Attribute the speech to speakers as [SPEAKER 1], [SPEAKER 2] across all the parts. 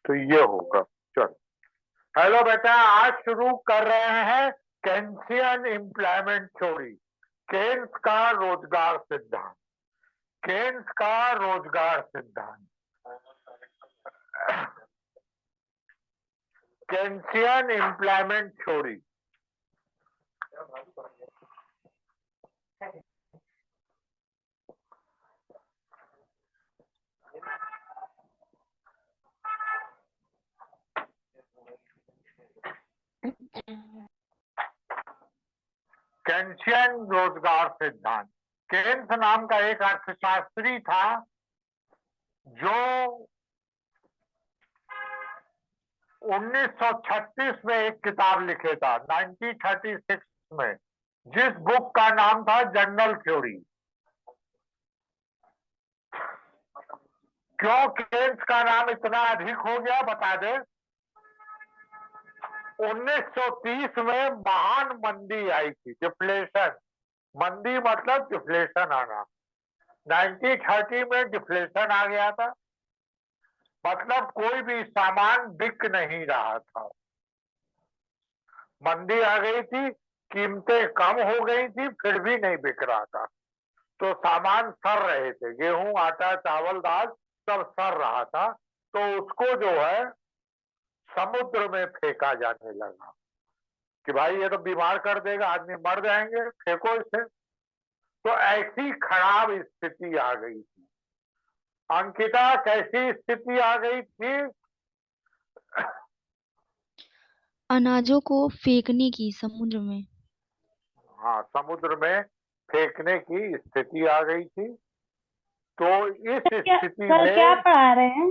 [SPEAKER 1] तो ये होगा। चलो, हेलो बेटा, आज शुरू कर रहे हैं केन्सियन एम्प्लॉयमेंट थ्योरी, केन्स का रोजगार सिद्धांत। केन्स का रोजगार सिद्धांत, केन्सियन एम्प्लॉयमेंट थ्योरी। केन्सियन रोजगार सिद्धांत। केन्स नाम का एक अर्थशास्त्री था जो 1936 में एक किताब लिखे था, 1936 में, जिस बुक का नाम था जनरल थ्योरी। क्यों केन्स का नाम इतना अधिक हो गया बता दे। 1930 में महान मंदी आई थी, डिफ्लेशन। मंदी मतलब डिफ्लेशन आना। 1930 में डिफ्लेशन आ गया था, मतलब कोई भी सामान बिक नहीं रहा था। मंदी आ गई थी, कीमतें कम हो गई थी, फिर भी नहीं बिक रहा था। तो सामान सड़ रहे थे, गेहूं, आटा, चावल, दाल सब सड़ रहा था। तो उसको जो है समुद्र में फेंका जाने लगा कि भाई ये तो बीमार कर देगा, आदमी मर जाएंगे, फेंको इसे। तो ऐसी खराब स्थिति आ गई थी। अंकिता, कैसी स्थिति आ गई थी?
[SPEAKER 2] अनाजों को फेंकने की समुद्र में।
[SPEAKER 1] हाँ, समुद्र में फेंकने की स्थिति आ गई थी। तो इस
[SPEAKER 3] क्या
[SPEAKER 1] स्थिति
[SPEAKER 3] सर क्या
[SPEAKER 1] में
[SPEAKER 3] पढ़ा रहे हैं?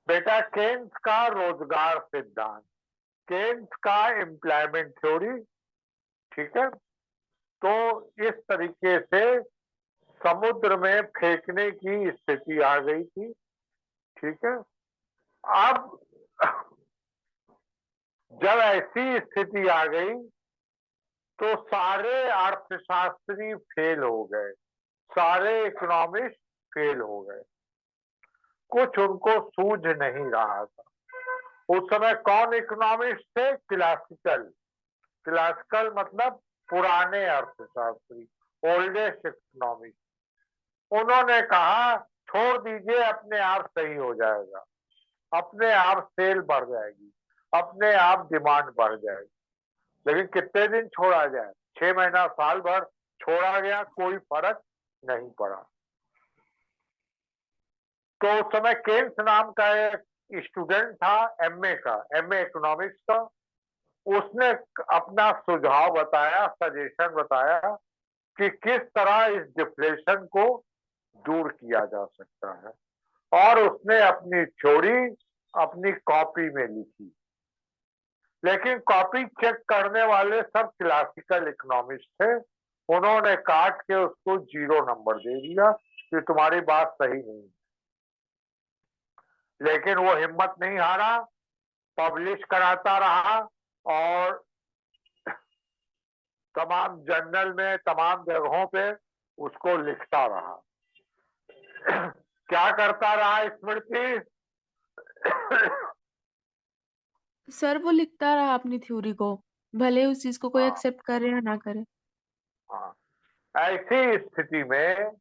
[SPEAKER 1] बेटा, केन्स का रोजगार सिद्धांत, केन्स का एम्प्लॉयमेंट थ्योरी, ठीक है। तो इस तरीके से समुद्र में फेंकने की स्थिति आ गई थी, ठीक है। अब जब ऐसी स्थिति आ गई तो सारे अर्थशास्त्री फेल हो गए, सारे इकोनॉमिस्ट फेल हो गए। कुछ उनको सूझ नहीं रहा था। उस समय कौन इकोनॉमिस्ट थे? क्लासिकल। क्लासिकल मतलब पुराने अर्थशास्त्री, ओल्डेस्ट इकोनॉमिस्ट। उन्होंने कहा छोड़ दीजिए, अपने आप सही हो जाएगा, अपने आप सेल बढ़ जाएगी, अपने आप डिमांड बढ़ जाएगी। लेकिन कितने दिन छोड़ा जाए? 6 महीना, साल भर छोड़ा गया, कोई फर्क नहीं पड़ा। तो उस समय केन्स नाम का एक स्टूडेंट था, एमए का, एमए इकोनॉमिक्स का। उसने अपना सुझाव बताया, सजेशन बताया कि किस तरह इस डिफ्लेशन को दूर किया जा सकता है। और उसने अपनी थ्योरी अपनी कॉपी में लिखी। लेकिन कॉपी चेक करने वाले सब क्लासिकल इकोनॉमिस्ट थे। उन्होंने काट के उसको 0 नंबर दे दिया कि तुम्हारी बात सही नहीं। लेकिन वो हिम्मत नहीं हारा, पब्लिश कराता रहा और तमाम जर्नल में, तमाम जगहों पे उसको लिखता रहा। क्या करता रहा स्मृति?
[SPEAKER 4] सर वो लिखता रहा अपनी थ्योरी को, भले उस चीज को कोई
[SPEAKER 1] हाँ,
[SPEAKER 4] एक्सेप्ट करे या ना करे।
[SPEAKER 1] हाँ। ऐसी स्थिति में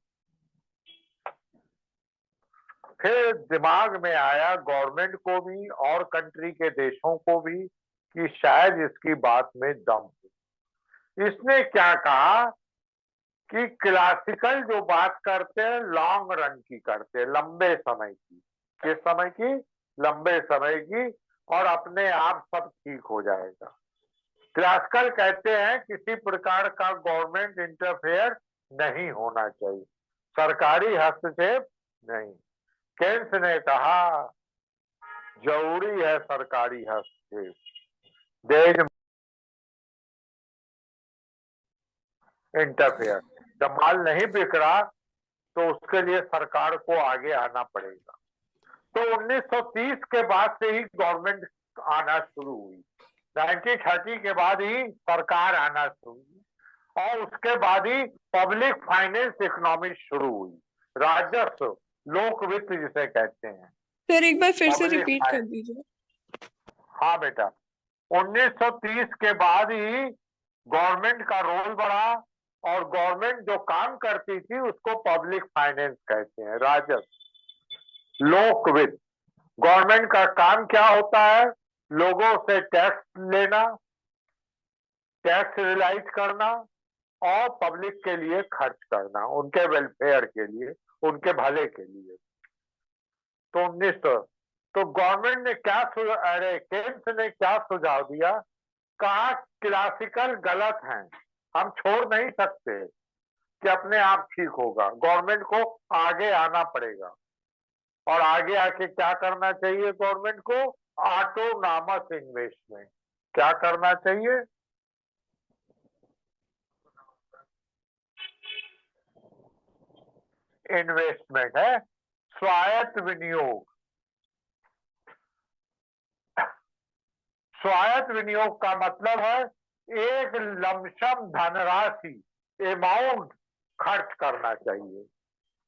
[SPEAKER 1] फिर दिमाग में आया गवर्नमेंट को भी और कंट्री के देशों को भी कि शायद इसकी बात में दम है। इसने क्या कहा कि क्लासिकल जो बात करते हैं लॉन्ग रन की करते हैं, लंबे समय की। किस समय की? लंबे समय की। और अपने आप सब ठीक हो जाएगा। क्लासिकल कहते हैं किसी प्रकार का गवर्नमेंट इंटरफेयर नहीं होना चाहिए, सरकारी हस्तक्षेप नहीं। केन्स ने कहा जरूरी है सरकारी हस्तक्षेप। देश इंटरफेयर, जब माल नहीं बिक रहा तो उसके लिए सरकार को आगे आना पड़ेगा। तो 1930 के बाद से ही गवर्नमेंट आना शुरू हुई, 1930 के बाद ही सरकार आना शुरू हुई। और उसके बाद ही पब्लिक फाइनेंस इकोनॉमी शुरू हुई, राजस्व, लोक वित्त जिसे कहते हैं।
[SPEAKER 4] सर एक बार फिर से
[SPEAKER 1] पब्लिक
[SPEAKER 4] रिपीट कर दीजिए।
[SPEAKER 1] हाँ बेटा, 1930 के बाद ही गवर्नमेंट का रोल बढ़ा, और गवर्नमेंट जो काम करती थी उसको पब्लिक फाइनेंस कहते हैं, राजस्व, लोक वित्त। गवर्नमेंट का काम क्या होता है? लोगों से टैक्स लेना, टैक्स रियलाइज करना, और पब्लिक के लिए खर्च करना, उनके वेलफेयर के लिए, उनके भले के लिए। तो 1900 तो गवर्नमेंट ने क्या अरे केन्स ने क्या सुझाव दिया? कहा क्लासिकल गलत हैं, हम छोड़ नहीं सकते कि अपने आप ठीक होगा, गवर्नमेंट को आगे आना पड़ेगा। और आगे आके क्या करना चाहिए गवर्नमेंट को? Autonomous investment. क्या करना चाहिए? इन्वेस्टमेंट है, स्वायत्त विनियोग। स्वायत्त विनियोग का मतलब है एक लमसम धनराशि, अमाउंट खर्च करना चाहिए,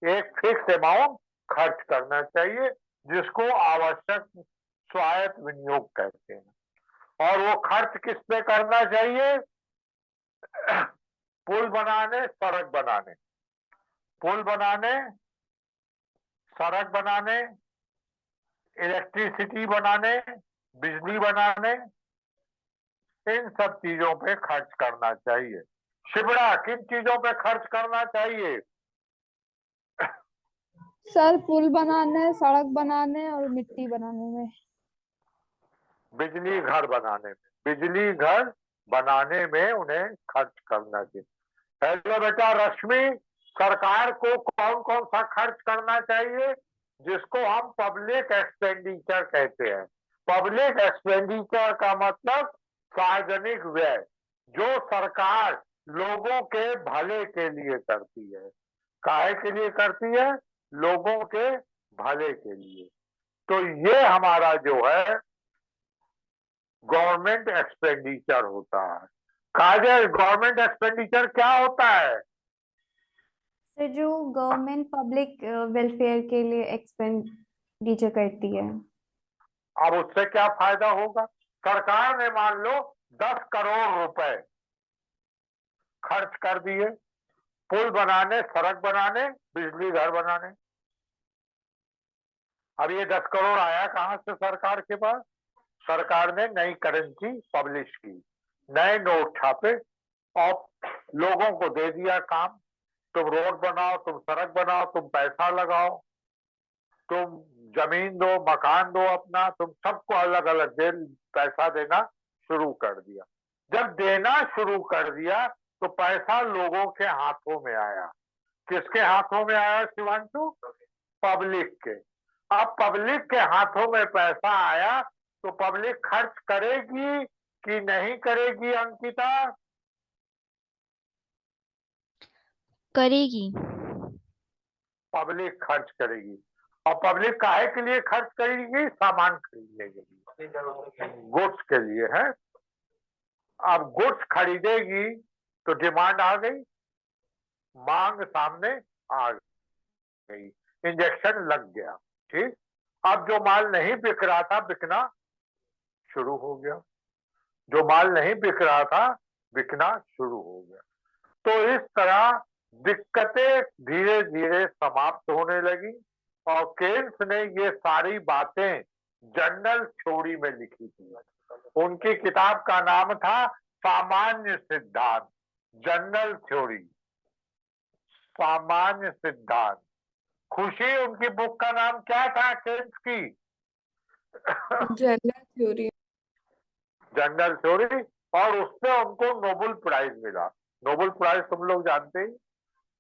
[SPEAKER 1] एक फिक्स अमाउंट खर्च करना चाहिए, जिसको आवश्यक स्वायत्त विनियोग कहते हैं। और वो खर्च किस पे करना चाहिए? पुल बनाने, सड़क बनाने, पुल बनाने, सड़क बनाने, इलेक्ट्रिसिटी बनाने, बिजली बनाने, इन सब चीजों पे खर्च करना चाहिए। शिबड़ा, किन चीजों पे खर्च करना चाहिए?
[SPEAKER 3] सर पुल बनाने, सड़क बनाने और मिट्टी बनाने में।
[SPEAKER 1] बिजली घर बनाने में, बिजली घर बनाने में उन्हें खर्च करना चाहिए। हेलो बेटा रश्मि, सरकार को कौन कौन सा खर्च करना चाहिए? जिसको हम पब्लिक एक्सपेंडिचर कहते हैं। पब्लिक एक्सपेंडिचर का मतलब सार्वजनिक व्यय, जो सरकार लोगों के भले के लिए करती है। काहे के लिए करती है? लोगों के भले के लिए। तो ये हमारा जो है गवर्नमेंट एक्सपेंडिचर होता है। काजल, गवर्नमेंट एक्सपेंडिचर क्या होता है?
[SPEAKER 5] सर जो गवर्नमेंट पब्लिक वेलफेयर के लिए एक्सपेंडिचर करती है।
[SPEAKER 1] अब उससे क्या फायदा होगा? सरकार ने मान लो 10 करोड़ रुपए खर्च कर दिए पुल बनाने, सड़क बनाने, बिजली घर बनाने। अब ये 10 करोड़ आया कहां से सरकार के पास? सरकार ने नई करेंसी पब्लिश की, नए नोट छापे, और लोगों को दे दिया काम। तुम रोड बनाओ, तुम सड़क बनाओ, तुम पैसा लगाओ, तुम जमीन दो, मकान दो अपना, तुम सबको अलग अलग पैसा देना शुरू कर दिया। जब देना शुरू कर दिया तो पैसा लोगों के हाथों में आया। किसके हाथों में आया शिवांशु? पब्लिक के। अब पब्लिक के हाथों में पैसा आया तो पब्लिक खर्च करेगी कि नहीं करेगी अंकिता?
[SPEAKER 2] करेगी।
[SPEAKER 1] पब्लिक खर्च करेगी। और पब्लिक काहे के लिए खर्च करेगी? सामान खरीदने के लिए, गुड्स के लिए है। अब गुड्स खरीदेगी तो डिमांड आ गई, मांग सामने आ गई, इंजेक्शन लग गया। ठीक, अब जो माल नहीं बिक रहा था बिकना शुरू हो गया, जो माल नहीं बिक रहा था बिकना शुरू हो गया। तो इस तरह दिक्कतें धीरे धीरे समाप्त होने लगी। और केन्स ने ये सारी बातें जनरल थ्योरी में लिखी थी। उनकी किताब का नाम था सामान्य सिद्धांत, जनरल थ्योरी, सामान्य सिद्धांत। खुशी, उनकी बुक का नाम क्या था केन्स की?
[SPEAKER 4] General theory.
[SPEAKER 1] General theory. और उससे उनको नोबेल प्राइज मिला। नोबेल प्राइज तुम लोग जानते ही।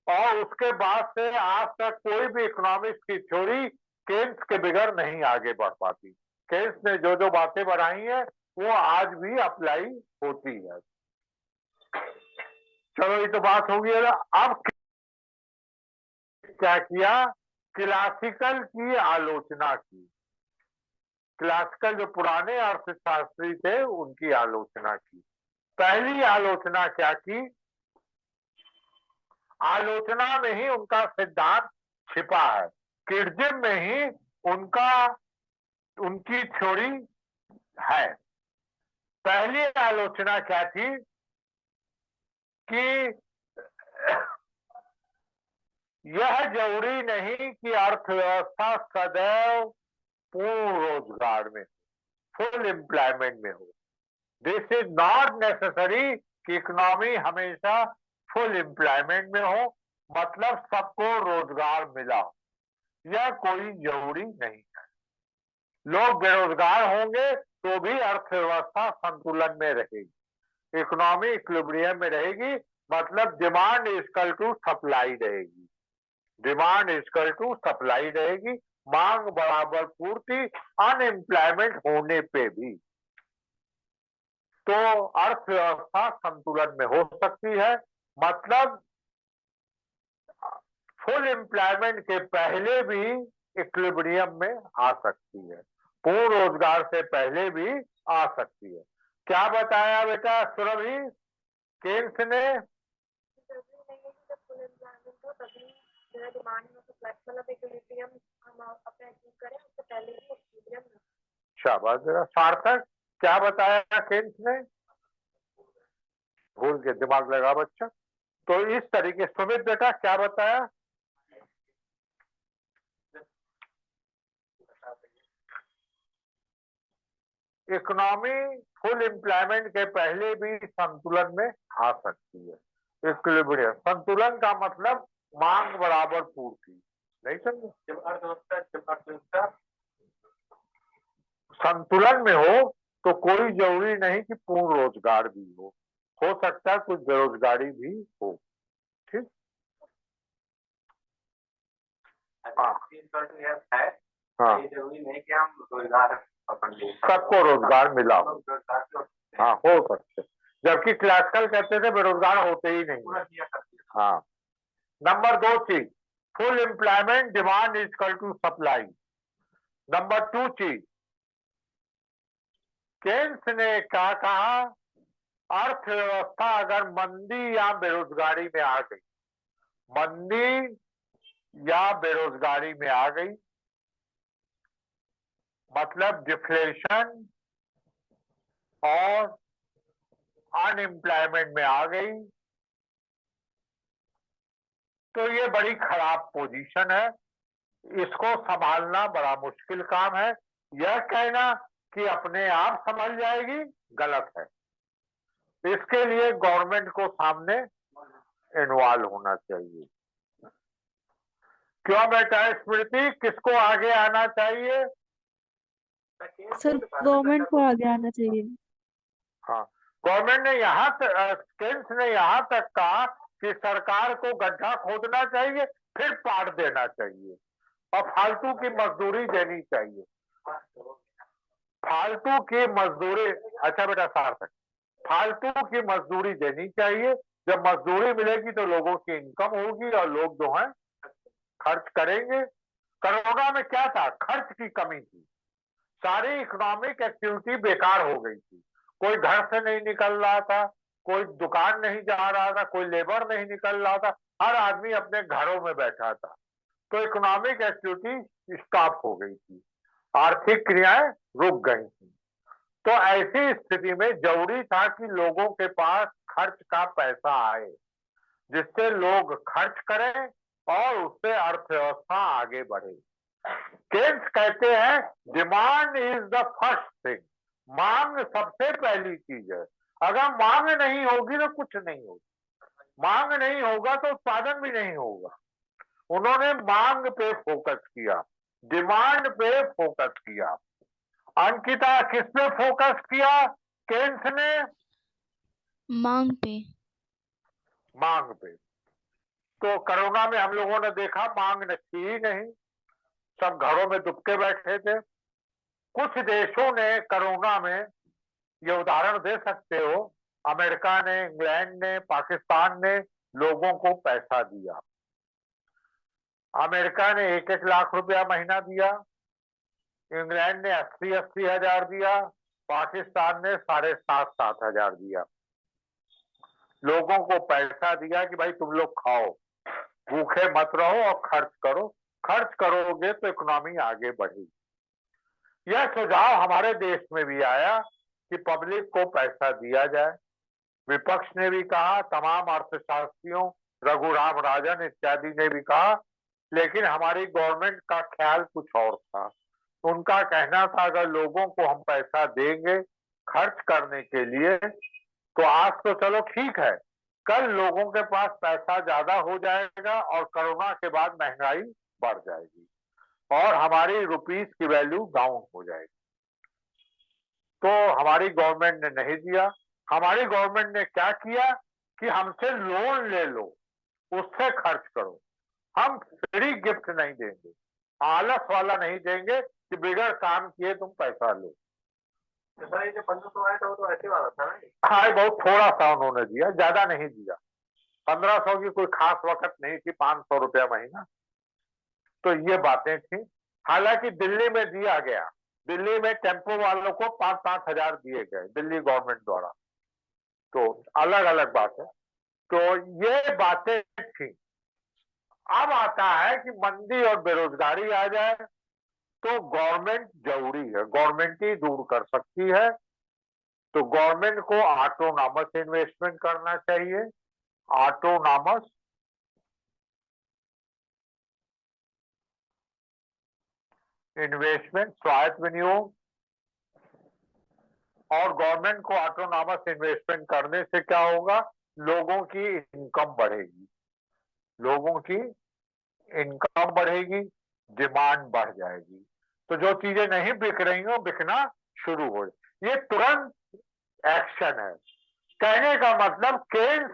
[SPEAKER 1] और उसके बाद से आज तक कोई भी इकोनॉमिक्स की थ्योरी केन्स के बगैर नहीं आगे बढ़ पाती। केन्स ने जो जो बातें बढ़ाई हैं वो आज भी अप्लाई होती है। चलो ये तो बात होगी। अब क्या किया? क्लासिकल की आलोचना की। क्लासिकल जो पुराने अर्थशास्त्री थे उनकी आलोचना की। पहली आलोचना क्या की? आलोचना में ही उनका सिद्धांत छिपा है, क्रिटिसिज्म में ही उनका उनकी थ्योरी है। पहली आलोचना क्या थी कि यह जरूरी नहीं कि अर्थव्यवस्था सदैव पूर्ण रोजगार में, फुल एम्प्लॉयमेंट में हो। दिस इज नॉट नेसेसरी कि इकोनॉमी हमेशा फुल एम्प्लॉयमेंट में हो, मतलब सबको रोजगार मिला हो, यह कोई जरूरी नहीं है। लोग बेरोजगार होंगे तो भी अर्थव्यवस्था संतुलन में रहेगी, इकोनॉमी इक्विलिब्रियम में रहेगी, मतलब डिमांड इक्वल टू सप्लाई रहेगी, डिमांड इक्वल टू सप्लाई रहेगी, मांग बराबर पूर्ति, अनएम्प्लॉयमेंट होने पे भी तो अर्थव्यवस्था संतुलन में हो सकती है। मतलब फुल एम्प्लॉयमेंट के पहले भी इक्विलिब्रियम में आ सकती है, पूर्ण रोजगार से पहले भी आ सकती है। क्या बताया बेटा सुरभि केन्स ने? शाबाश जरा। सार्थक क्या बताया केन्स ने? भूल के दिमाग लगा बच्चा। तो इस तरीके, सुमित बेटा क्या बताया? इकोनॉमी फुल एम्प्लॉयमेंट के पहले भी संतुलन में आ सकती है, इक्विलिब्रियम। संतुलन का मतलब मांग बराबर पूर्ति, नहीं समझे? जब अर्थव्यवस्था संतुलन में हो तो कोई जरूरी नहीं कि पूर्ण रोजगार भी हो सकता है कुछ बेरोजगारी भी हो। ठीक, हाँ, जरूरी नहीं कि हम रोजगार सबको रोजगार मिला हो, हाँ हो सकते, जबकि क्लासिकल कहते थे बेरोजगार होते ही नहीं। हाँ। नंबर 2 चीज, full employment demand is equal to supply. Number 2 चीज, केन्स ने क्या कहा, अर्थव्यवस्था अगर मंदी या बेरोजगारी में आ गई, मंदी या बेरोजगारी में आ गई, मतलब डिफ्लेशन और अनएम्प्लॉयमेंट में आ गई, तो ये बड़ी खराब पोजीशन है, इसको संभालना बड़ा मुश्किल काम है। यह कहना कि अपने आप संभल जाएगी गलत है, इसके लिए गवर्नमेंट को सामने इन्वॉल्व होना चाहिए। क्यों बेटा स्मृति, किसको आगे आना चाहिए?
[SPEAKER 4] सर गवर्नमेंट को आगे आना चाहिए।
[SPEAKER 1] हाँ, गवर्नमेंट ने यहाँ केन्स ने यहाँ तक कहा कि सरकार को गड्ढा खोदना चाहिए, फिर पाट देना चाहिए और फालतू की मजदूरी देनी चाहिए, फालतू की मजदूरी। अच्छा बेटा सार्थक, फालतू की मजदूरी देनी चाहिए, जब मजदूरी मिलेगी तो लोगों की इनकम होगी और लोग जो है खर्च करेंगे। कोरोना में क्या था, खर्च की कमी थी, सारी इकोनॉमिक एक्टिविटी बेकार हो गई थी, कोई घर से नहीं निकल रहा था, कोई दुकान नहीं जा रहा था, कोई लेबर नहीं निकल रहा था, हर आदमी अपने घरों में बैठा था, तो इकोनॉमिक एक्टिविटी स्टॉप हो गई थी, आर्थिक क्रियाएं रुक गई थी। तो ऐसी स्थिति में जरूरी था कि लोगों के पास खर्च का पैसा आए, जिससे लोग खर्च करें और उससे अर्थव्यवस्था आगे बढ़े। केन्स कहते हैं demand is the first thing, मांग सबसे पहली चीज है। अगर मांग नहीं होगी तो कुछ नहीं होगा, मांग नहीं होगा तो उत्पादन भी नहीं होगा। उन्होंने मांग पे फोकस किया, डिमांड पे फोकस किया। अंकिता किस पे फोकस किया केन्स ने?
[SPEAKER 2] मांग पे।
[SPEAKER 1] मांग पे। तो कोरोना में हम लोगों ने देखा मांग थी ही नहीं, सब घरों में दुबके बैठे थे। कुछ देशों ने कोरोना में, ये उदाहरण दे सकते हो, अमेरिका ने, इंग्लैंड ने, पाकिस्तान ने लोगों को पैसा दिया। अमेरिका ने 1-1 लाख रुपया महीना दिया, इंग्लैंड ने 80-80 हजार दिया, पाकिस्तान ने 7,500-7 हजार दिया। लोगों को पैसा दिया कि भाई तुम लोग खाओ, भूखे मत रहो और खर्च करो, खर्च करोगे तो इकोनॉमी आगे बढ़ेगी। यह सुझाव हमारे देश में भी आया कि पब्लिक को पैसा दिया जाए। विपक्ष ने भी कहा, तमाम अर्थशास्त्रियों, रघुराम राजन इत्यादि ने भी कहा, लेकिन हमारी गवर्नमेंट का ख्याल कुछ और था। उनका कहना था अगर लोगों को हम पैसा देंगे खर्च करने के लिए तो आज तो चलो ठीक है, कल लोगों के पास पैसा ज्यादा हो जाएगा और कोरोना के बाद महंगाई बढ़ जाएगी और हमारी रुपीस की वैल्यू डाउन हो जाएगी। तो हमारी गवर्नमेंट ने नहीं दिया। हमारी गवर्नमेंट ने क्या किया कि हमसे लोन ले लो, उससे खर्च करो, हम फ्री गिफ्ट नहीं देंगे, आलस वाला नहीं देंगे कि बिगड़ काम किए तुम पैसा लो।
[SPEAKER 6] सर ये जो 1500 आया था वो तो ऐसे वाला था ना?
[SPEAKER 1] हाँ, बहुत थोड़ा सा उन्होंने दिया, ज्यादा नहीं दिया। 1500 की कोई खास वक्त नहीं थी, 500 रुपया महीना। तो ये बातें थी। हालांकि दिल्ली में दिया गया, दिल्ली में टेम्पो वालों को 5-5 हजार दिए गए दिल्ली गवर्नमेंट द्वारा। तो अलग अलग बात है। तो ये बातें थी। अब आता है कि मंदी और बेरोजगारी आ जाए तो गवर्नमेंट जरूरी है, गवर्नमेंट ही दूर कर सकती है। तो गवर्नमेंट को ऑटोनॉमस इन्वेस्टमेंट करना चाहिए। ऑटोनॉमस इन्वेस्टमेंट, स्वायत्त विनियोग। और गवर्नमेंट को ऑटोनॉमस इन्वेस्टमेंट करने से क्या होगा, लोगों की इनकम बढ़ेगी, लोगों की इनकम बढ़ेगी, डिमांड बढ़ जाएगी। तो जो चीजें नहीं बिक रही हो बिकना शुरू हो जाए। ये तुरंत एक्शन है। कहने का मतलब केन्स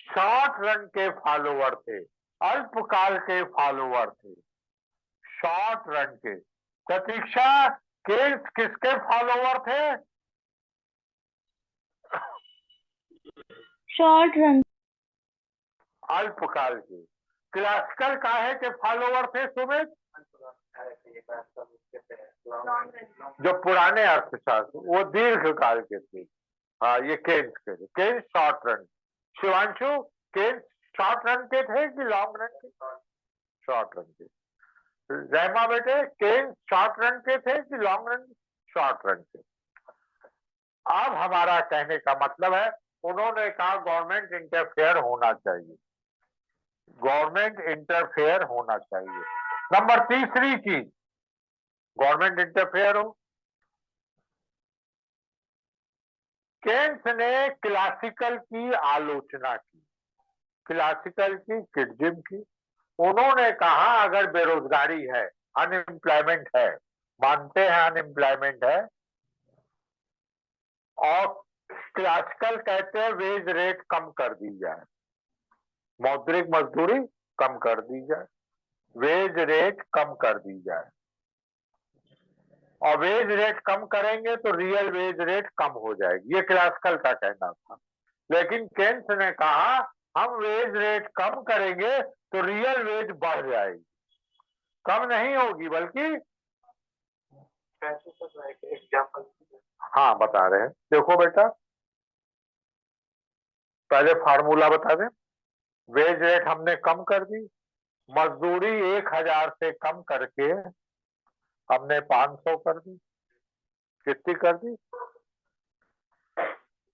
[SPEAKER 1] शॉर्ट रन के फॉलोवर थे, अल्पकाल के फॉलोवर थे, शॉर्ट रन के। प्रतीक्षा, केन्स किसके फॉलोवर थे?
[SPEAKER 2] Short run.
[SPEAKER 1] अल्पकाल के। क्लासिकल काहे के फॉलोवर थे सुमित? जो पुराने अर्थशास्त्र, वो दीर्घकाल के थे। हाँ, ये केन्स के थे। Keynes short run. Shivanshu, Keynes short run के थे कि लॉन्ग रन के? शॉर्ट रन के। रहमा बेटे, केन्स शॉर्ट रन के थे कि लॉन्ग रन? शॉर्ट रन के। अब हमारा कहने का मतलब है, उन्होंने कहा गवर्नमेंट इंटरफेयर होना चाहिए, गवर्नमेंट इंटरफेयर होना चाहिए। नंबर तीसरी चीज, गवर्नमेंट इंटरफेयर हो। केन्स ने क्लासिकल की आलोचना की, क्लासिकल की क्रिटिसिज्म की। उन्होंने कहा अगर बेरोजगारी है, अनएम्प्लॉयमेंट है, मानते हैं अनएम्प्लॉयमेंट है, और क्लासिकल कहते हैं वेज रेट कम कर दी जाए, मौद्रिक मजदूरी कम कर दी जाए, वेज रेट कम कर दी जाए। और वेज रेट कम करेंगे तो रियल वेज रेट कम हो जाएगी, ये क्लासिकल का कहना था। लेकिन केन्स ने कहा हम वेज रेट कम करेंगे तो रियल वेज बढ़ जाएगी, कम नहीं होगी बल्कि।
[SPEAKER 6] एग्जाम्पल?
[SPEAKER 1] हाँ, बता रहे हैं। देखो बेटा, पहले फार्मूला बता दें। वेज रेट हमने कम कर दी, मजदूरी 1000 से कम करके हमने 500 कर दी। कितनी कर दी?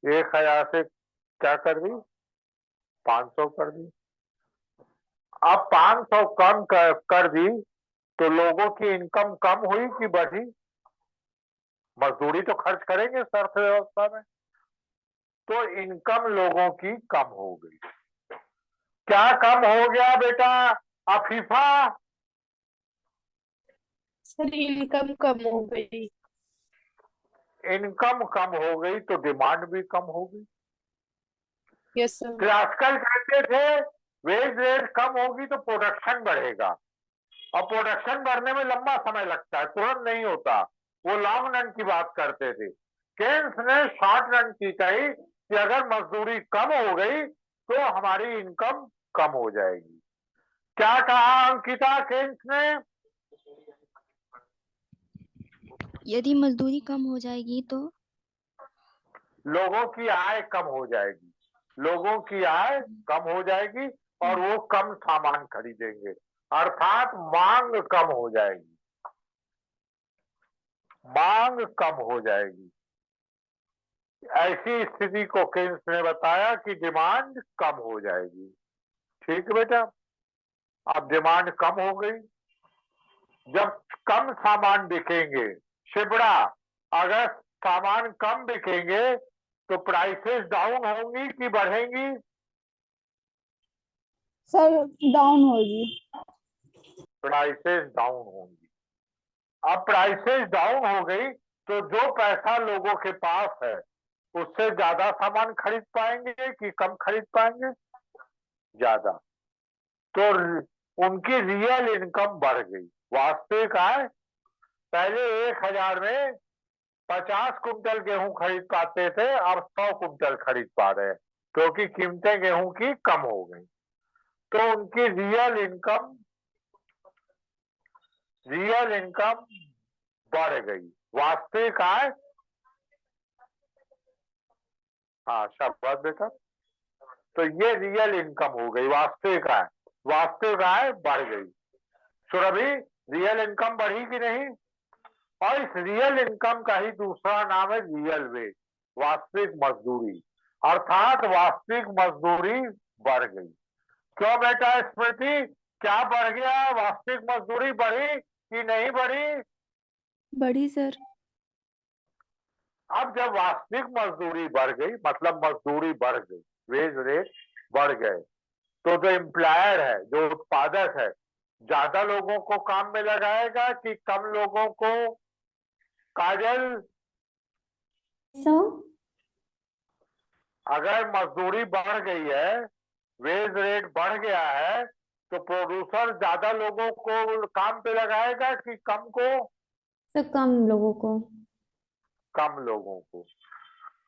[SPEAKER 1] 1000 से क्या कर दी? 500 कर दी। अब 500 कम कर दी तो लोगों की इनकम कम हुई कि बढ़ी? मजदूरी तो खर्च करेंगे इस अर्थव्यवस्था में, तो इनकम लोगों की कम हो गई। क्या कम हो गया बेटा अफीफा?
[SPEAKER 4] सर इनकम कम हो गई।
[SPEAKER 1] इनकम कम हो गई तो डिमांड भी कम हो गई।
[SPEAKER 4] Yes sir.
[SPEAKER 1] क्लासिकल कहते थे वेज रेट कम होगी तो प्रोडक्शन बढ़ेगा, और प्रोडक्शन बढ़ने में लंबा समय लगता है, तुरंत नहीं होता, वो लॉन्ग रन की बात करते थे। केन्स ने शॉर्ट रन की कही कि अगर मजदूरी कम हो गई तो हमारी इनकम कम हो जाएगी। क्या कहा अंकिता केन्स ने?
[SPEAKER 2] यदि मजदूरी कम हो जाएगी तो
[SPEAKER 1] लोगों की आय कम हो जाएगी, लोगों की आय कम हो जाएगी और वो कम सामान खरीदेंगे, अर्थात मांग कम हो जाएगी, मांग कम हो जाएगी। ऐसी स्थिति को केन्स ने बताया कि डिमांड कम हो जाएगी। ठीक है बेटा, अब डिमांड कम हो गई। जब कम सामान बिकेंगे, शिबड़ा, अगर सामान कम बिकेंगे तो प्राइसेस डाउन होंगी कि बढ़ेंगी?
[SPEAKER 3] सर डाउन होगी।
[SPEAKER 1] प्राइसेस डाउन होंगी। अब प्राइसेस डाउन हो गई तो जो पैसा लोगों के पास है उससे ज्यादा सामान खरीद पाएंगे कि कम खरीद पाएंगे? ज्यादा। तो उनकी रियल इनकम बढ़ गई। वास्तविक आय, पहले 1000 में 50 कुंटल गेहूं खरीद पाते थे, अब 100 कुंटल खरीद पा रहे हैं क्योंकि कीमतें गेहूं की कम हो गई। तो उनकी रियल इनकम बढ़ गई। वास्तविक आय, हाँ शाबाश बेटा, तो ये रियल इनकम हो गई। वास्तविक आय बढ़ गई। सुरभि, रियल इनकम बढ़ी कि नहीं? और इस रियल इनकम का ही दूसरा नाम है रियल वेज, वास्तविक मजदूरी। अर्थात वास्तविक मजदूरी बढ़ गई। क्यों बेटा स्मृति, क्या बढ़ गया? वास्तविक मजदूरी बढ़ी कि नहीं बढ़ी?
[SPEAKER 4] बढ़ी सर।
[SPEAKER 1] अब जब वास्तविक मजदूरी बढ़ गई, मतलब मजदूरी बढ़ गई, वेज रेट बढ़ गए, तो जो एम्प्लॉयर है, जो उत्पादक है, ज्यादा लोगों को काम में लगाएगा कि कम लोगों को? काजल,
[SPEAKER 5] सर
[SPEAKER 1] अगर मजदूरी बढ़ गई है, वेज रेट बढ़ गया है, तो प्रोड्यूसर ज्यादा लोगों को काम पे लगाएगा कि कम को?
[SPEAKER 5] सर कम लोगों को।
[SPEAKER 1] कम लोगों को।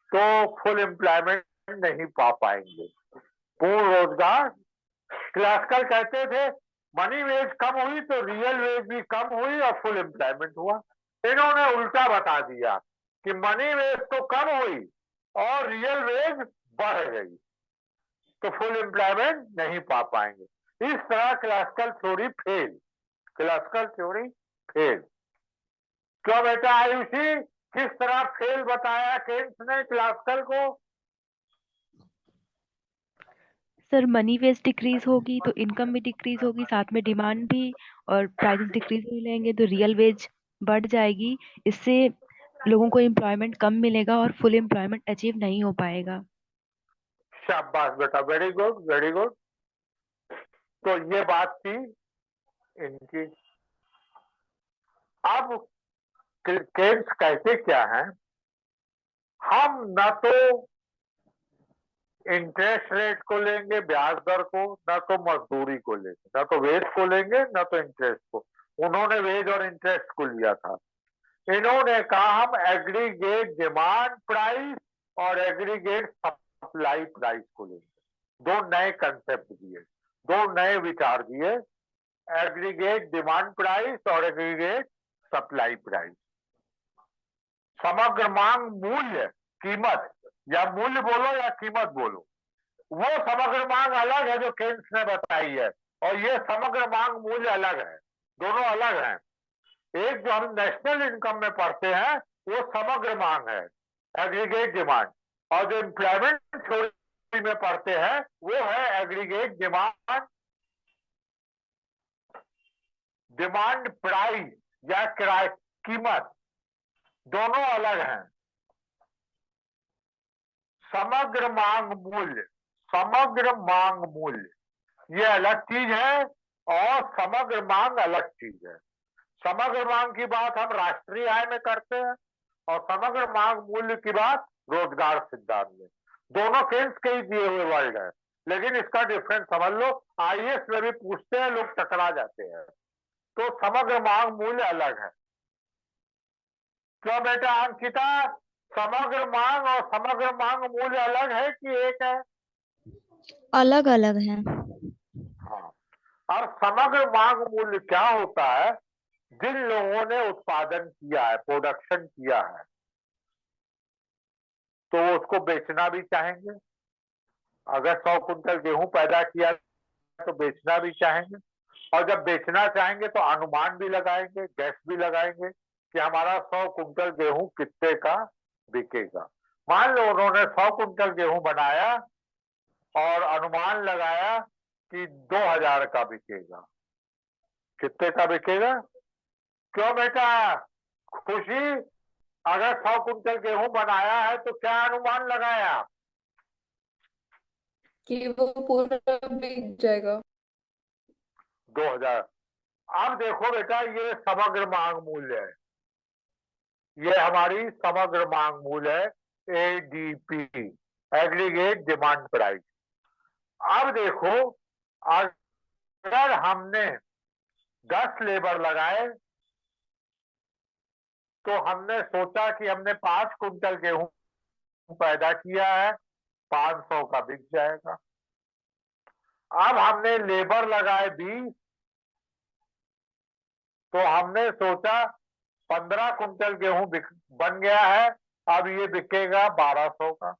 [SPEAKER 1] तो फुल एम्प्लॉयमेंट नहीं पा पाएंगे, पूर्ण रोजगार। क्लासिकल कहते थे मनी वेज कम हुई तो रियल वेज भी कम हुई और फुल एम्प्लॉयमेंट हुआ। इन्होंने उल्टा बता दिया कि मनी वेज तो कम हुई और रियल वेज बढ़ गई, तो फुल एम्प्लॉयमेंट नहीं पा पाएंगे। इस तरह क्लासिकल थ्योरी फेल। क्यों बेटा आयुषी, किस तरह फेल बताया केन्स ने क्लासिकल को?
[SPEAKER 7] सर मनी वेज डिक्रीज होगी तो इनकम भी डिक्रीज होगी, साथ में डिमांड भी, और प्राइसेस डिक्रीज हो लेंगे तो रियल वेज बढ़ जाएगी। इससे लोगों को एम्प्लॉयमेंट कम मिलेगा और फुल एम्प्लॉयमेंट अचीव नहीं हो पाएगा।
[SPEAKER 1] शाबाश बेटा, वेरी गुड वेरी गुड। तो ये बात थी इनकी। अब केन्स कहते क्या है, हम न तो इंटरेस्ट रेट को लेंगे, ब्याज दर को, न तो मजदूरी को लेंगे, न तो वेज को लेंगे न तो इंटरेस्ट को। उन्होंने वेज और इंटरेस्ट को लिया था। इन्होंने कहा हम एग्रीगेट डिमांड प्राइस और एग्रीगेट सप्लाई प्राइस को लेंगे। दो नए कंसेप्ट दिए, दो नए विचार दिए, एग्रीगेट डिमांड प्राइस और एग्रीगेट सप्लाई प्राइस। समग्र मांग मूल्य, कीमत, या मूल्य बोलो या कीमत बोलो, वो समग्र मांग अलग है जो केन्स ने बताई है, और ये समग्र मांग मूल्य अलग है। दोनों अलग हैं। एक जो हम नेशनल इनकम में पढ़ते हैं वो समग्र मांग है, एग्रीगेट डिमांड, और जो एम्प्लॉयमेंट थ्योरी में पढ़ते हैं वो है एग्रीगेट डिमांड प्राइस या किराए कीमत। दोनों अलग हैं। समग्र मांग मूल्य ये अलग चीज है और समग्र मांग अलग चीज है। समग्र मांग की बात हम राष्ट्रीय आय में करते हैं और समग्र मांग मूल्य की बात रोजगार सिद्धांत में। दोनों केन्स के ही दिए हुए वर्ड है, लेकिन इसका डिफरेंस समझ लो। आईएएस में भी पूछते हैं, लोग टकरा जाते हैं। तो समग्र मांग मूल्य अलग है। क्यों बेटा अंकिता, समग्र मांग और समग्र मांग मूल्य अलग है कि एक है?
[SPEAKER 2] अलग अलग है।
[SPEAKER 1] हाँ। और समग्र मांग मूल्य क्या होता है? जिन लोगों ने उत्पादन किया है, प्रोडक्शन किया है, तो वो उसको बेचना भी चाहेंगे। अगर 100 कुंटल गेहूं पैदा किया तो बेचना भी चाहेंगे, और जब बेचना चाहेंगे तो अनुमान भी लगाएंगे, गैस भी लगाएंगे कि हमारा 100 कुंटल गेहूं कितने का बिकेगा। मान लो उन्होंने 100 कुंटल गेहूं बनाया और अनुमान लगाया कि 2000 का बिकेगा। कितने का बिकेगा? क्यों बेटा खुशी, अगर 100 कुंटल गेहूं बनाया है तो क्या अनुमान लगाया?
[SPEAKER 3] कि वो पूरा बिक जाएगा।
[SPEAKER 1] 2000। अब देखो बेटा, ये समग्र मांग मूल्य है, ये हमारी समग्र मांग मूल्य है, एडीपी, एग्रीगेट डिमांड प्राइस। अब देखो, अगर हमने 10 लेबर लगाए तो हमने सोचा कि हमने 5 कुंटल गेहूं पैदा किया है, 500 का बिक जाएगा। अब हमने लेबर लगाए 20, तो हमने सोचा 15 कुंटल गेहूं बन गया है, अब ये बिकेगा 1200 का।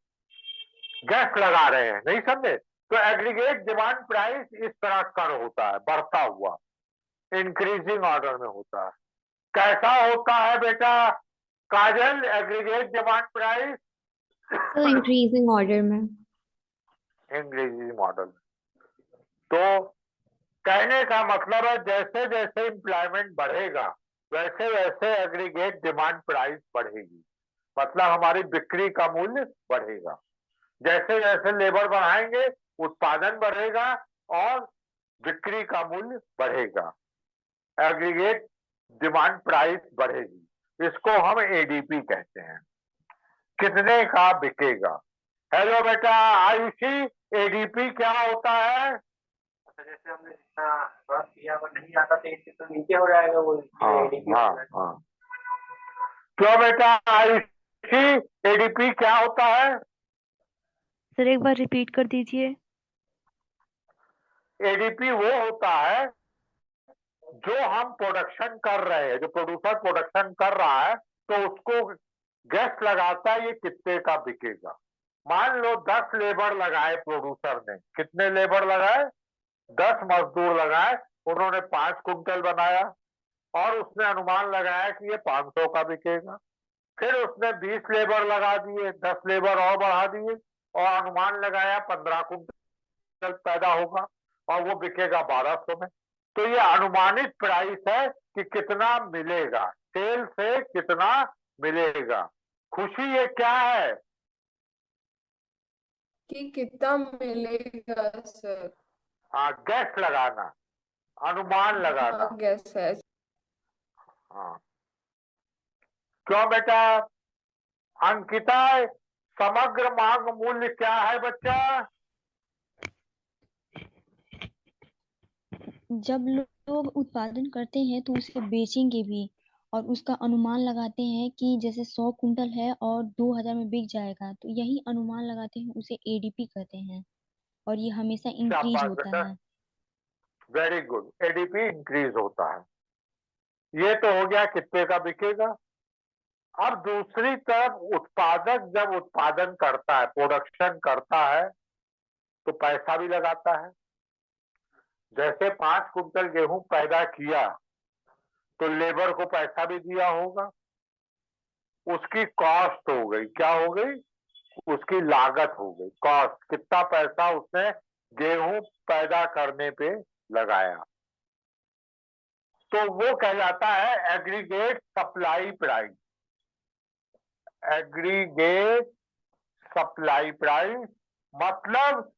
[SPEAKER 1] गैस लगा रहे हैं, नहीं समझे? तो एग्रीगेट डिमांड प्राइस इस तरह कर होता है, बढ़ता हुआ इंक्रीजिंग ऑर्डर में होता है। कैसा होता है बेटा काजल एग्रीगेट डिमांड प्राइस?
[SPEAKER 5] तो इंक्रीजिंग ऑर्डर में।
[SPEAKER 1] Increasing model. तो कहने का मतलब है जैसे जैसे एम्प्लॉयमेंट बढ़ेगा वैसे वैसे एग्रीगेट डिमांड प्राइस बढ़ेगी, मतलब हमारी बिक्री का मूल्य बढ़ेगा। जैसे जैसे लेबर बढ़ाएंगे उत्पादन बढ़ेगा और बिक्री का मूल्य बढ़ेगा, एग्रीगेट डिमांड प्राइस बढ़ेगी। इसको हम एडीपी कहते हैं, कितने का बिकेगा। हेलो बेटा आयुषी, एडीपी क्या होता है?
[SPEAKER 6] तो जैसे हमने जितना वर्क किया वो नहीं आता तो इससे तो नीचे हो जाएगा वो ADP
[SPEAKER 1] हाँ
[SPEAKER 6] होगा।
[SPEAKER 1] हाँ। क्यों बेटा आयुषी, एडीपी क्या होता है?
[SPEAKER 7] सर एक बार रिपीट कर दीजिए।
[SPEAKER 1] एडीपी वो होता है जो हम प्रोडक्शन कर रहे हैं, जो प्रोड्यूसर प्रोडक्शन कर रहा है तो उसको गैस लगाता है ये कितने का बिकेगा। मान लो 10 लेबर लगाए प्रोड्यूसर ने, कितने लेबर लगाए? 10 मजदूर लगाए, उन्होंने 5 कुंटल बनाया और उसने अनुमान लगाया कि ये 500 का बिकेगा। फिर उसने 20 लेबर लगा दिए, 10 लेबर और बढ़ा दिए और अनुमान लगाया 15 कुंटल पैदा होगा और वो बिकेगा 1200 में। तो ये अनुमानित प्राइस है कि कितना मिलेगा, सेल से कितना मिलेगा। खुशी ये क्या है?
[SPEAKER 3] कि कितना मिलेगा सर?
[SPEAKER 1] हाँ, गैस लगाना, अनुमान लगाना।
[SPEAKER 3] हाँ गैस है।
[SPEAKER 1] हाँ। क्यों बेटा अंकिता, समग्र मांग मूल्य क्या है बच्चा?
[SPEAKER 2] जब लोग उत्पादन करते हैं तो उसे बेचेंगे भी और उसका अनुमान लगाते हैं कि जैसे 100 कुंटल है और 2000 में बिक जाएगा, तो यही अनुमान लगाते हैं, उसे एडीपी कहते हैं और ये हमेशा इंक्रीज
[SPEAKER 1] शाबाश
[SPEAKER 2] होता
[SPEAKER 1] बेटा,
[SPEAKER 2] है।
[SPEAKER 1] Very good. एडीपी इंक्रीज होता है। ये तो हो गया कितने का बिकेगा। अब दूसरी तरफ उत्पादक जब उत्पादन करता है, प्रोडक्शन करता है तो पैसा भी लगाता है। जैसे 5 कुंटल गेहूं पैदा किया तो लेबर को पैसा भी दिया होगा, उसकी कॉस्ट हो गई, क्या हो गई? उसकी लागत हो गई, कॉस्ट। कितना पैसा उसने गेहूं पैदा करने पे लगाया, तो वो कहलाता है aggregate supply price. Aggregate supply price मतलब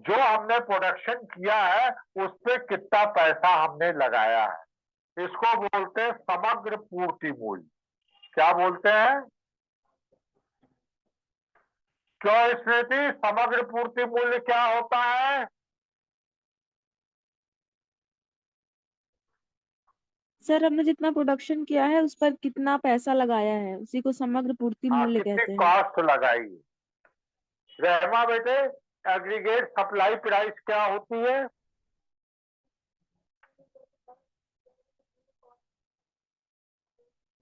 [SPEAKER 1] जो हमने प्रोडक्शन किया है उस पे कितना पैसा हमने लगाया है, इसको बोलते हैं समग्र पूर्ति मूल्य। क्या बोलते हैं? क्यों स्मृति, समग्र पूर्ति मूल्य क्या होता है?
[SPEAKER 4] सर हमने जितना प्रोडक्शन किया है उस पर कितना पैसा लगाया है उसी को समग्र पूर्ति
[SPEAKER 1] हाँ,
[SPEAKER 4] मूल्य
[SPEAKER 1] कितनी
[SPEAKER 4] कहते हैं।
[SPEAKER 1] कॉस्ट लगाई। रहमा बेटे, एग्रीगेट सप्लाई प्राइस क्या होती है?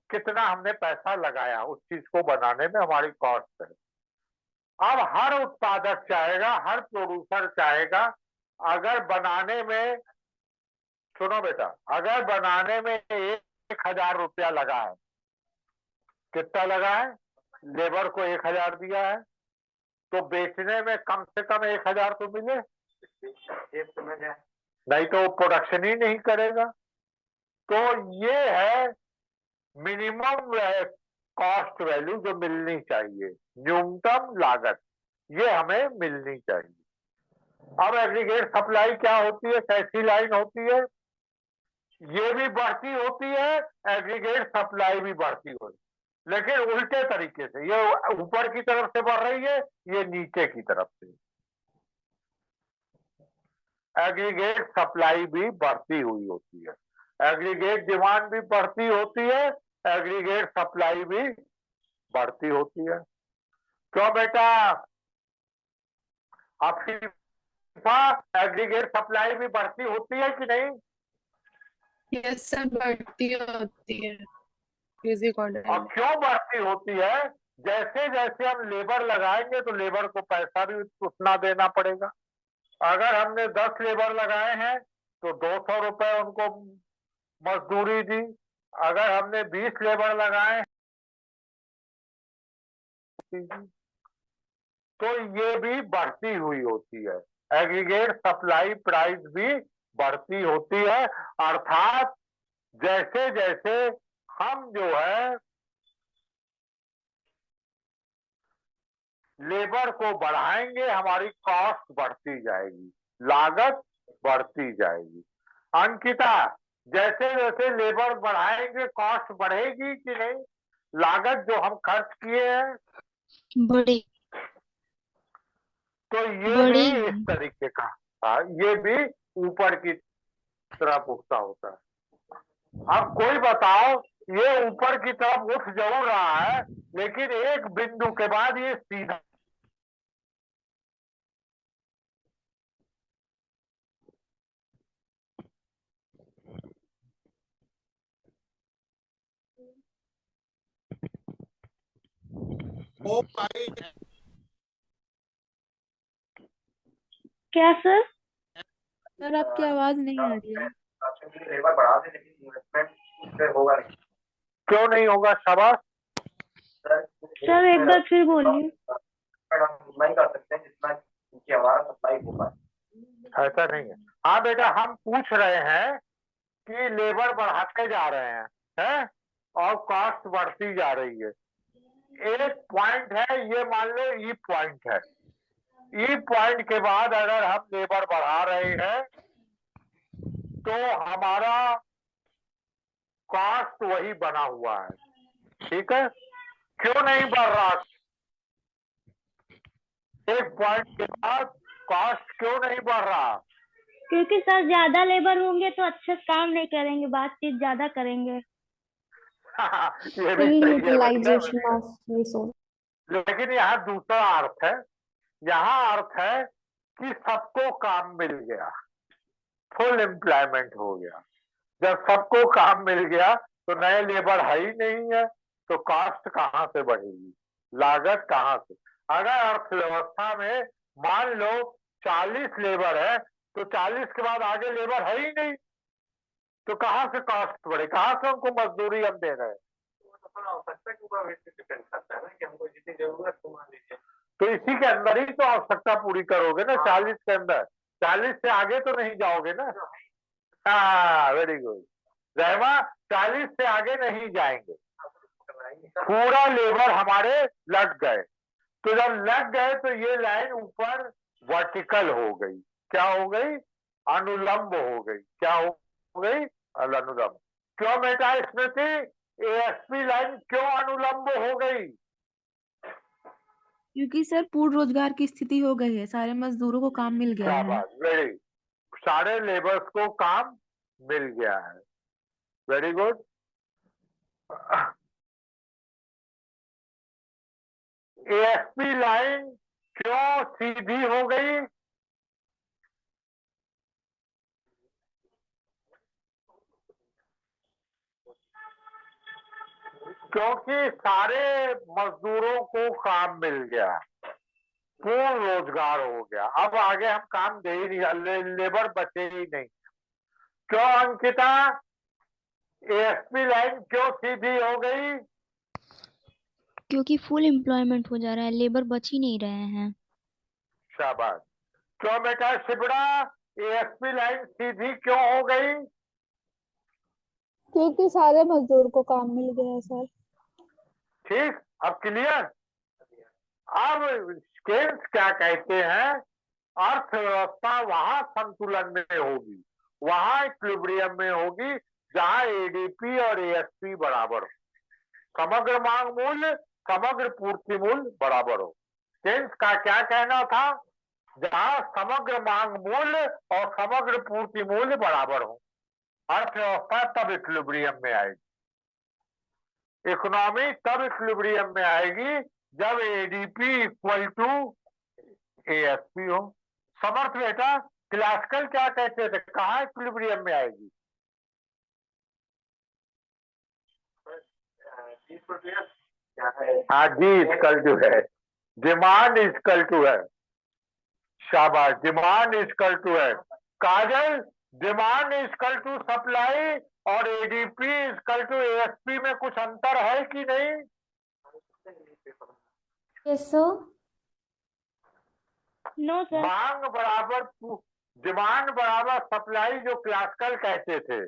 [SPEAKER 1] कितना हमने पैसा लगाया उस चीज को बनाने में, हमारी कॉस्ट है। अब हर उत्पादक चाहेगा, हर प्रोड्यूसर चाहेगा, अगर बनाने में, सुनो बेटा, अगर बनाने में 1000 रुपया लगा है कितना लगा है? लेबर को 1000 दिया है, तो बेचने में कम से कम 1000 तो मिले,
[SPEAKER 6] जेब से मिल जाए।
[SPEAKER 1] नहीं तो वो प्रोडक्शन ही नहीं करेगा। तो ये है मिनिमम कॉस्ट वैल्यू जो मिलनी चाहिए, न्यूनतम लागत, ये हमें मिलनी चाहिए। अब एग्रीगेट सप्लाई क्या होती है, कैसी लाइन होती है? ये भी बढ़ती होती है, एग्रीगेट सप्लाई भी बढ़ती होती है, लेकिन उल्टे तरीके से। ये ऊपर की तरफ से बढ़ रही है, ये नीचे की तरफ से। एग्रीगेट सप्लाई भी बढ़ती हुई होती है, एग्रीगेट डिमांड भी बढ़ती होती है, एग्रीगेट सप्लाई भी बढ़ती होती है। क्यों बेटा अफीफा, एग्रीगेट सप्लाई भी बढ़ती होती है कि नहीं?
[SPEAKER 3] यस सर, बढ़ती होती है म्यूजिक ऑर्डर
[SPEAKER 1] और
[SPEAKER 3] में।
[SPEAKER 1] क्यों बढ़ती होती है? जैसे जैसे हम लेबर लगाएंगे तो लेबर को पैसा भी उतना देना पड़ेगा। अगर हमने 10 लेबर लगाए हैं तो 200 रुपए उनको मजदूरी दी। अगर हमने 20 लेबर लगाए तो ये भी बढ़ती हुई होती है, एग्रीगेट सप्लाई प्राइस भी बढ़ती होती है। अर्थात जैसे जैसे हम जो है लेबर को बढ़ाएंगे, हमारी कॉस्ट बढ़ती जाएगी, लागत बढ़ती जाएगी। अंकिता, जैसे जैसे लेबर बढ़ाएंगे कॉस्ट बढ़ेगी कि नहीं? लागत जो हम खर्च किए हैं,
[SPEAKER 2] बड़े
[SPEAKER 1] तो ये भी
[SPEAKER 2] बढ़ेगी।
[SPEAKER 1] इस तरीके का, ये भी ऊपर की तरफ उठता होता है। अब कोई बताओ, ये ऊपर की तरफ उठ जरूर रहा है, लेकिन एक बिंदु के बाद ये सीधा
[SPEAKER 7] क्या सर?
[SPEAKER 4] सर आपकी आवाज नहीं आ रही है।
[SPEAKER 6] लेबर बढ़ा दे लेकिन इन्वेस्टमेंट होगा नहीं।
[SPEAKER 1] क्यों नहीं होगा? शाबाश।
[SPEAKER 7] सर एक बार फिर बोलिए।
[SPEAKER 6] हम नहीं कर सकते हैं जितना उनकी हमारा सप्लाई हो पाए।
[SPEAKER 1] ऐसा नहीं है। हाँ बेटा, हम पूछ रहे हैं कि लेबर बढ़ाते जा रहे हैं और कॉस्ट बढ़ती जा रही है। एक पॉइंट है, ये मान लो ई पॉइंट है। ई पॉइंट के बाद अगर हम लेबर बढ़ा रहे हैं तो हमारा कॉस्ट वही बना हुआ है, ठीक है? क्यों नहीं बढ़ रहा? एक पॉइंट के बाद कॉस्ट क्यों नहीं बढ़ रहा?
[SPEAKER 7] क्योंकि सर ज्यादा लेबर होंगे तो अच्छे से काम नहीं करेंगे, बातचीत ज्यादा करेंगे।
[SPEAKER 1] ये भी
[SPEAKER 5] फुल
[SPEAKER 1] सही है भैया,
[SPEAKER 5] यूटिलाइजेशन ऑफ रिसोर्स।
[SPEAKER 1] लेकिन यहाँ दूसरा अर्थ है। यहाँ अर्थ है कि सबको काम मिल गया, फुल एम्प्लॉयमेंट हो गया। जब सबको काम मिल गया तो नए लेबर है ही नहीं है, तो कॉस्ट कहाँ से बढ़ेगी, लागत कहाँ से? अगर अर्थव्यवस्था में मान लो 40 लेबर है तो 40 के बाद आगे लेबर है ही नहीं, तो कहाँ से कॉस्ट बढ़े, कहाँ से उनको मजदूरी हम दे रहे हैं?
[SPEAKER 6] आवश्यकता के ऊपर डिपेंड करता है ना कि हमको जितनी जरूरत है मान लीजिए।
[SPEAKER 1] तो इसी के अंदर ही तो आवश्यकता पूरी करोगे ना, 40 के अंदर। 40 से आगे तो नहीं जाओगे ना। हाँ, वेरी गुड रहमा, 40 से आगे नहीं जाएंगे। पूरा लेबर हमारे लग गए, तो जब लग गए तो ये लाइन ऊपर वर्टिकल हो गई। क्या हो गई? अनुलंब हो गई। क्या हो गई? अनुलंब। क्यों बेटा स्मृति, एएसपी लाइन क्यों अनुलंब हो गई?
[SPEAKER 4] क्योंकि सर पूर्ण रोजगार की स्थिति हो गई है, सारे मजदूरों को काम मिल गया
[SPEAKER 1] क्या
[SPEAKER 4] है।
[SPEAKER 1] बात, वेरी, सारे लेबर्स को काम मिल गया है, वेरी गुड। एएसपी लाइन क्यों सीधी हो गई? क्योंकि सारे मजदूरों को काम मिल गया, पूर्ण रोजगार हो गया। अब आगे हम काम दे ही नहीं, लेबर बचे ही नहीं। क्यों अंकिता, एएसपी लाइन क्यों सीधी हो गई?
[SPEAKER 2] क्योंकि फुल एम्प्लॉयमेंट हो जा रहा है, लेबर बच ही नहीं रहे हैं।
[SPEAKER 1] शाबाश। क्यों बेटा शिबड़ा, एएसपी लाइन सीधी क्यों हो गई?
[SPEAKER 3] क्योंकि सारे मजदूर को काम मिल गया है सर।
[SPEAKER 1] ठीक, अब क्लियर। अब केन्स क्या कहते हैं, अर्थव्यवस्था वहां संतुलन में होगी, वहां इक्विलिब्रियम में होगी जहां एडीपी और एएसपी बराबर हो, समग्र मांग मूल्य समग्र पूर्ति मूल्य बराबर हो। केन्स का क्या कहना था, जहां समग्र मांग मूल्य और समग्र पूर्ति मूल्य बराबर हो, अर्थव्यवस्था तब इक्विलिब्रियम में आएगी। इकोनॉमी तब इक्विलिब्रियम में आएगी जब एडीपी इक्वल टू एएसपी हो। समर्थ बेटा, क्लासिकल क्या कहते थे, कहाँ इक्विलिब्रियम में आएगी? हाँ जी, इक्वल टू है, डिमांड इक्वल टू है। शाबाश, डिमांड इक्वल टू है। Kajal, demand equal to supply और एडीपी इक्वल टू एएसपी में कुछ अंतर है कि नहीं?
[SPEAKER 5] Yes sir.
[SPEAKER 2] No sir.
[SPEAKER 1] मांग बराबर डिमांड बराबर सप्लाई जो क्लासिकल कहते थे,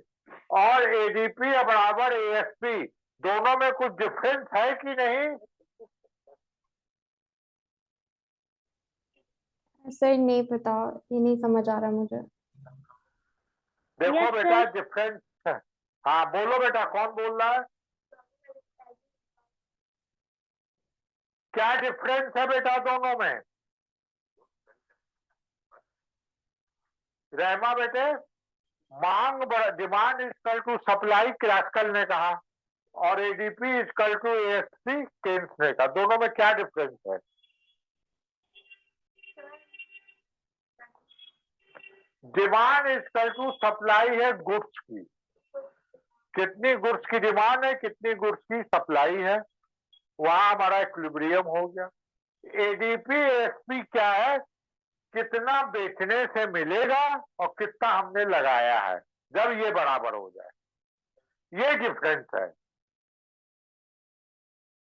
[SPEAKER 1] और एडीपी बराबर एएसपी, दोनों में कुछ डिफरेंस है कि नहीं?
[SPEAKER 5] सर नहीं पता, ये नहीं समझ आ रहा मुझे।
[SPEAKER 1] देखो
[SPEAKER 2] Yes,
[SPEAKER 1] बेटा
[SPEAKER 2] sir.
[SPEAKER 1] डिफरेंस है। हाँ बोलो बेटा, कौन बोल रहा है? क्या डिफरेंस है बेटा दोनों में? रहमा बेटे, मांग demand equal to supply classical ने कहा, और ADP equal to ASP Keynes ने कहा, दोनों में क्या डिफरेंस है? डिमांड इक्वल टू सप्लाई है गुड्स की, कितनी गुड्स की डिमांड है, कितनी गुड्स की सप्लाई है, वहां हमारा इक्विलिब्रियम हो गया। एडीपी एएसपी क्या है, कितना बेचने से मिलेगा और कितना हमने लगाया है, जब ये बराबर हो जाए, ये डिफरेंस है।